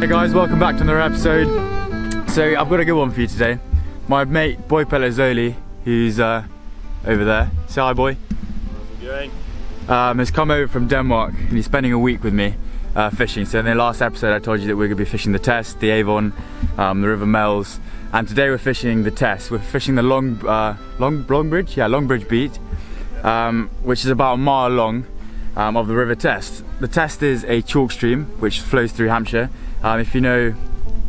Hey guys, welcome back to another episode. So I've got a good one for you today. My mate, boy Pellet Zoli, who's over there. Say hi, boy. How's it going? Has come over from Denmark and he's spending a week with me fishing. So in the last episode I told you that we're going to be fishing the Test, the Avon, the River Mells, and today we're fishing the Test. We're fishing the Long Bridge? Yeah, Long Bridge beat, which is about a mile long of the River Test. The Test is a chalk stream which flows through Hampshire. If you know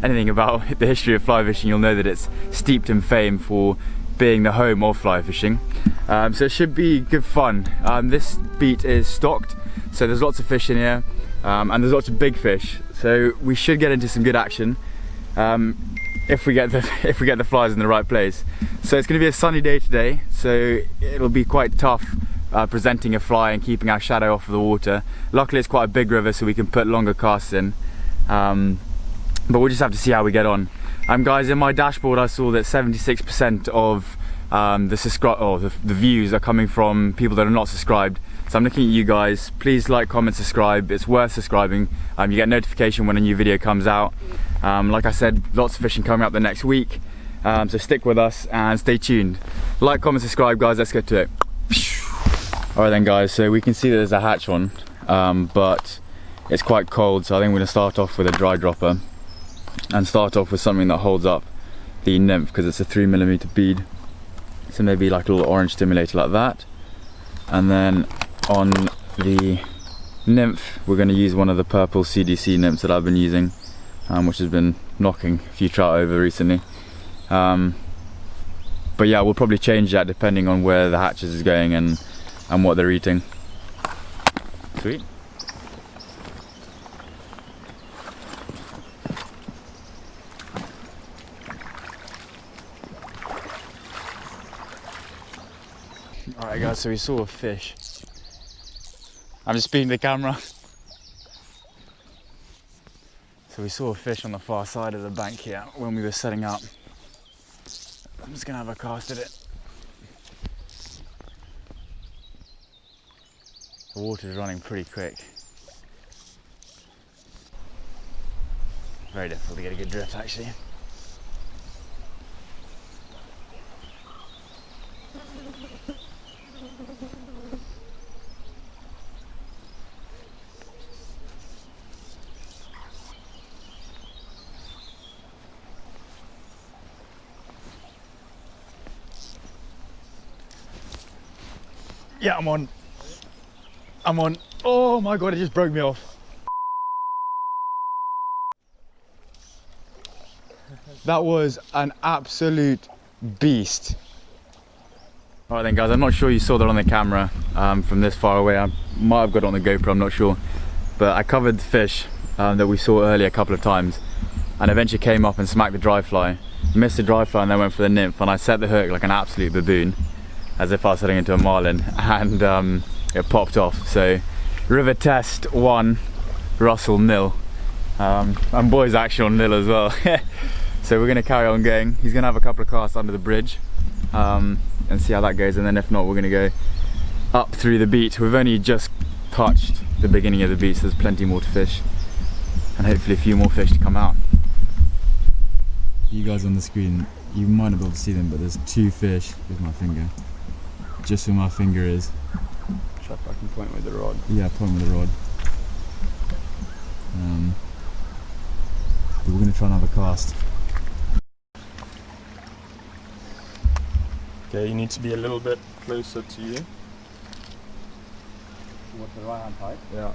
anything about the history of fly fishing, you'll know that it's steeped in fame for being the home of fly fishing. So it should be good fun. This beat is stocked, so there's lots of fish in here, and there's lots of big fish. So we should get into some good action if we get the flies in the right place. So it's going to be a sunny day today, so it'll be quite tough presenting a fly and keeping our shadow off of the water. Luckily it's quite a big river, so we can put longer casts in. But we'll just have to see how we get on. Guys, in my dashboard I saw that 76% of the views are coming from people that are not subscribed. So I'm looking at you guys. Please like, comment, subscribe. It's worth subscribing. You get notification when a new video comes out. Like I said, lots of fishing coming up the next week. So stick with us and stay tuned. Like, comment, subscribe, guys. Let's get to it. Alright then, guys, so we can see that there's a hatch on, but it's quite cold, so I think we're going to start off with a dry dropper and start off with something that holds up the nymph, because it's a 3mm bead. So maybe like a little orange stimulator like that. And then on the nymph we're going to use one of the purple CDC nymphs that I've been using, which has been knocking a few trout over recently. But yeah, we'll probably change that depending on where the hatches is going and what they're eating. Sweet. Alright guys, so we saw a fish. I'm just speaking to the camera. So we saw a fish on the far side of the bank here when we were setting up. I'm just gonna have a cast at it. The water's running pretty quick. Very difficult to get a good drift actually. Yeah, I'm on. Oh my god, it just broke me off. That was an absolute beast. Alright then guys, I'm not sure you saw that on the camera from this far away. I might have got it on the GoPro, I'm not sure. But I covered the fish that we saw earlier a couple of times, and eventually came up and smacked the dry fly. Missed the dry fly and then went for the nymph, and I set the hook like an absolute baboon, as if I was setting into a marlin, and it popped off. So River Test 1, Russell 0, and boys actually on 0 as well. So we're going to carry on going. He's going to have a couple of casts under the bridge and see how that goes, and then if not we're going to go up through the beat. We've only just touched the beginning of the beat, so there's plenty more to fish and hopefully a few more fish to come out. You guys on the screen, you might not be able to see them, but there's 2 fish with my finger. Just where my finger is. Shut back and point with the rod. Yeah, point with the rod. But we're going to try and have a cast. Okay, you need to be a little bit closer to you. What's the right hand pipe? Yeah.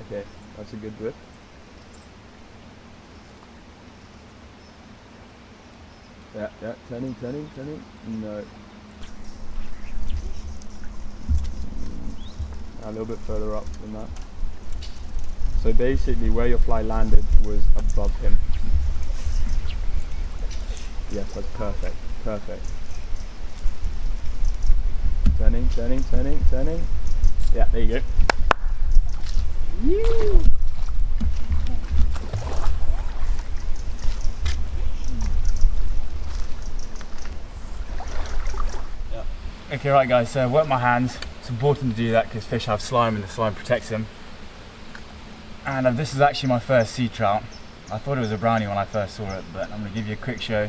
Okay, that's a good grip. Yeah, turning. No. A little bit further up than that. So basically where your fly landed was above him. Yes, that's perfect. Turning. Yeah, there you go. Woo! Okay, right guys, so I wet my hands. It's important to do that because fish have slime and the slime protects them. And this is actually my first sea trout. I thought it was a brownie when I first saw it, but I'm going to give you a quick show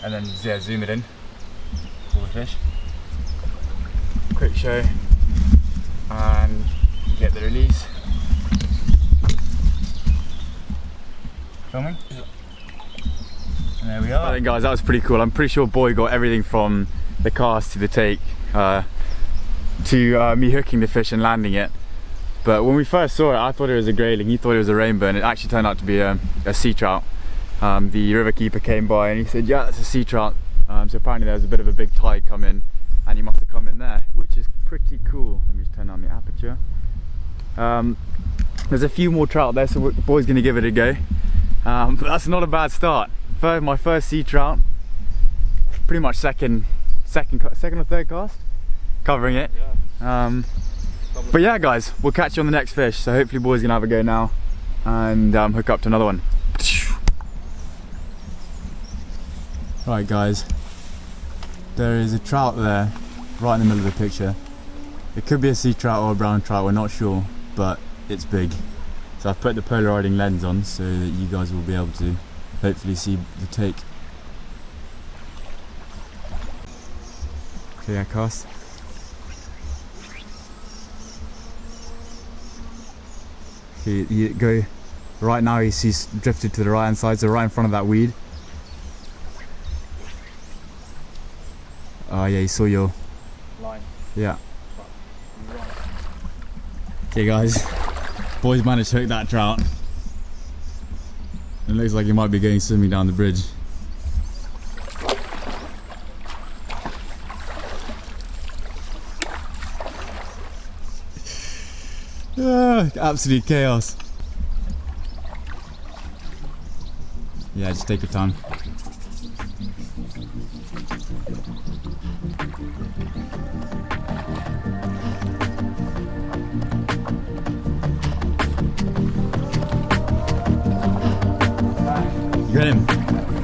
and then zoom it in for the fish. Quick show and get the release. Filming? Yeah. And there we are. I think guys, that was pretty cool. I'm pretty sure Boy got everything from the cast to the take to me hooking the fish and landing it. But when we first saw it, I thought it was a grayling, he thought it was a rainbow, and it actually turned out to be a sea trout. The river keeper came by and he said, yeah, that's a sea trout. So apparently there was a bit of a big tide come in and he must have come in there, which is pretty cool. Let me just turn on the aperture. There's a few more trout there, so Boy's going to give it a go. But that's not a bad start. My first sea trout, pretty much second or third cast, covering it. Yeah. But yeah guys, we'll catch you on the next fish, so hopefully Boy's gonna have a go now and hook up to another one. Right guys, there is a trout there right in the middle of the picture. It could be a sea trout or a brown trout, we're not sure, but it's big. So I've put the polarizing lens on so that you guys will be able to hopefully see the take. Okay, I cast. Okay, you go right now. He's drifted to the right hand side, so right in front of that weed. Oh yeah, he saw your line. Yeah. Okay guys, Boy's managed to hook that trout. It looks like he might be going swimming down the bridge. Absolute chaos. Yeah, just take your time. You got him.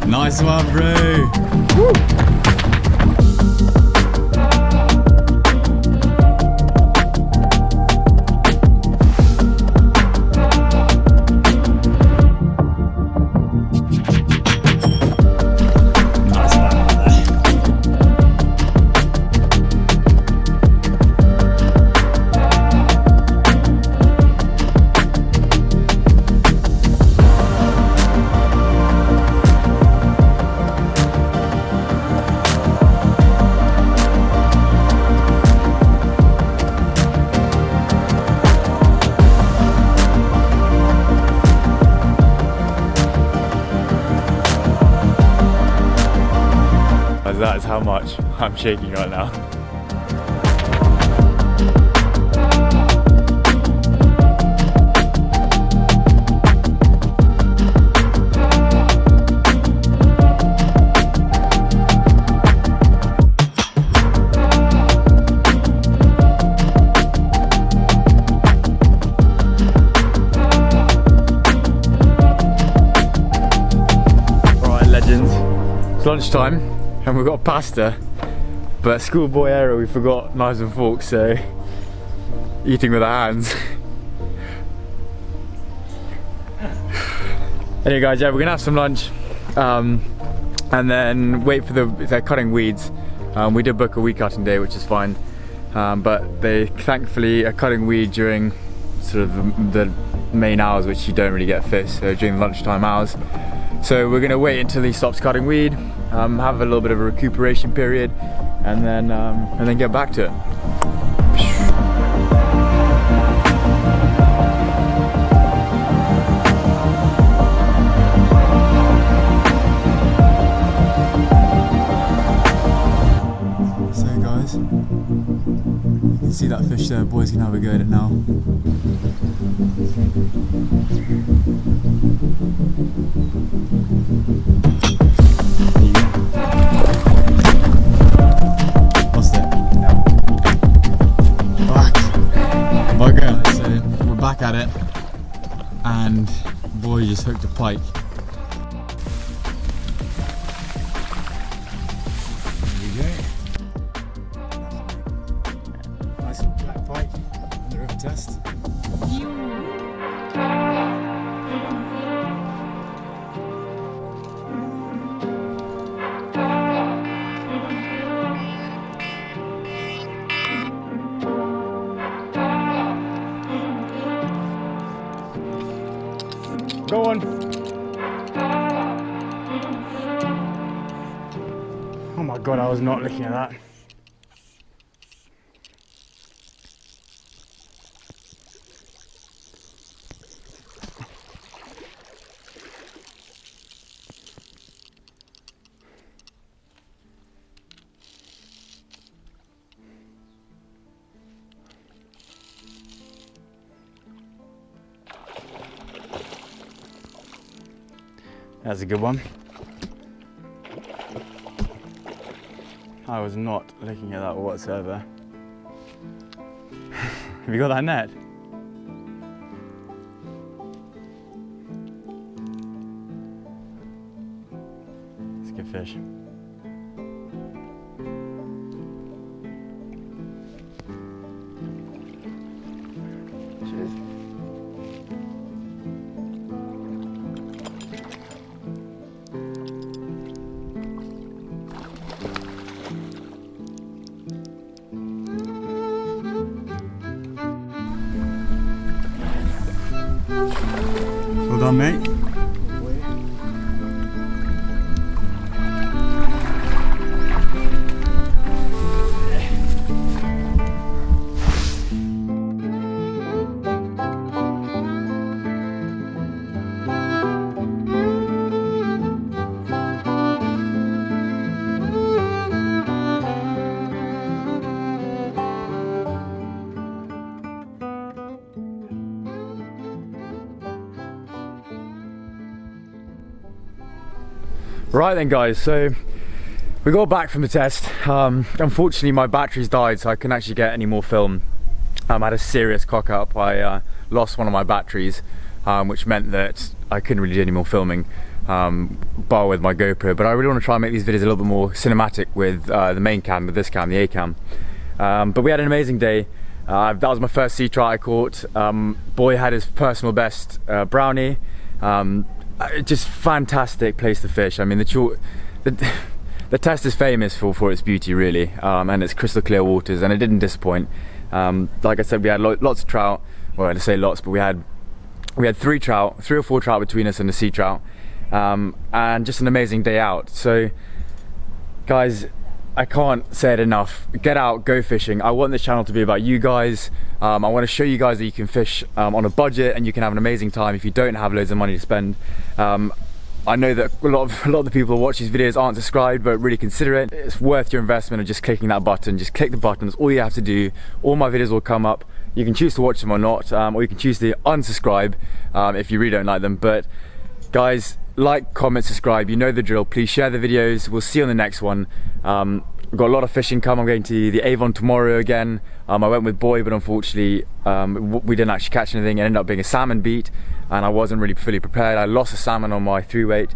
Nice one, bro. Woo. That is how much I'm shaking right now. Alright legends, it's lunchtime. And we've got pasta, but schoolboy error, we forgot knives and forks, so eating with our hands. Anyway guys, yeah, we're gonna have some lunch and then wait for they're cutting weeds. We did book a weed cutting day, which is fine, but they thankfully are cutting weed during sort of the main hours, which you don't really get fish, so during the lunchtime hours. So we're gonna wait until he stops cutting weed, have a little bit of a recuperation period, and then get back to it. So guys, you can see that fish there. Boys can have a go at it now. Lost it. Back. Bugger. So we're back at it, and Boy just hooked a pike. There we go. one. Oh my god, I was not looking at that. That's a good one. I was not looking at that whatsoever. Have you got that net? It's a good fish. Cheers. Well done, mate. Right then guys, so we got back from the test. Unfortunately my batteries died, so I couldn't actually get any more film. I had a serious cock up. I lost one of my batteries, which meant that I couldn't really do any more filming, bar with my GoPro. But I really want to try and make these videos a little bit more cinematic with the main cam, with this cam, the A cam. But we had an amazing day. That was my first sea trout I caught. Boy had his personal best brownie. Just fantastic place to fish. I mean, the test is famous for its beauty, really, and its crystal clear waters, and it didn't disappoint. Like I said, we had lots of trout. Well, to say lots, but we had 3 or 4 trout between us and the sea trout, and just an amazing day out. So, guys, I can't say it enough. Get out, go fishing. I want this channel to be about you guys. I want to show you guys that you can fish on a budget, and you can have an amazing time if you don't have loads of money to spend. I know that a lot of the people who watch these videos aren't subscribed, but really consider it. It's worth your investment of just clicking that button. Just click the button, that's all you have to do. All my videos will come up. You can choose to watch them or not, or you can choose to unsubscribe if you really don't like them. But guys, like, comment, subscribe, you know the drill. Please share the videos. We'll see you on the next one. We've got a lot of fishing come. I'm going to the Avon tomorrow again. I went with Boy, but unfortunately we didn't actually catch anything. It ended up being a salmon beat, and I wasn't really fully prepared. I lost a salmon on my 3-weight,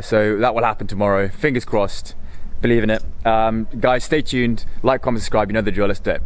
so that will happen tomorrow. Fingers crossed, believe in it. Guys, stay tuned, like, comment, subscribe, you know the drill. Let's do it.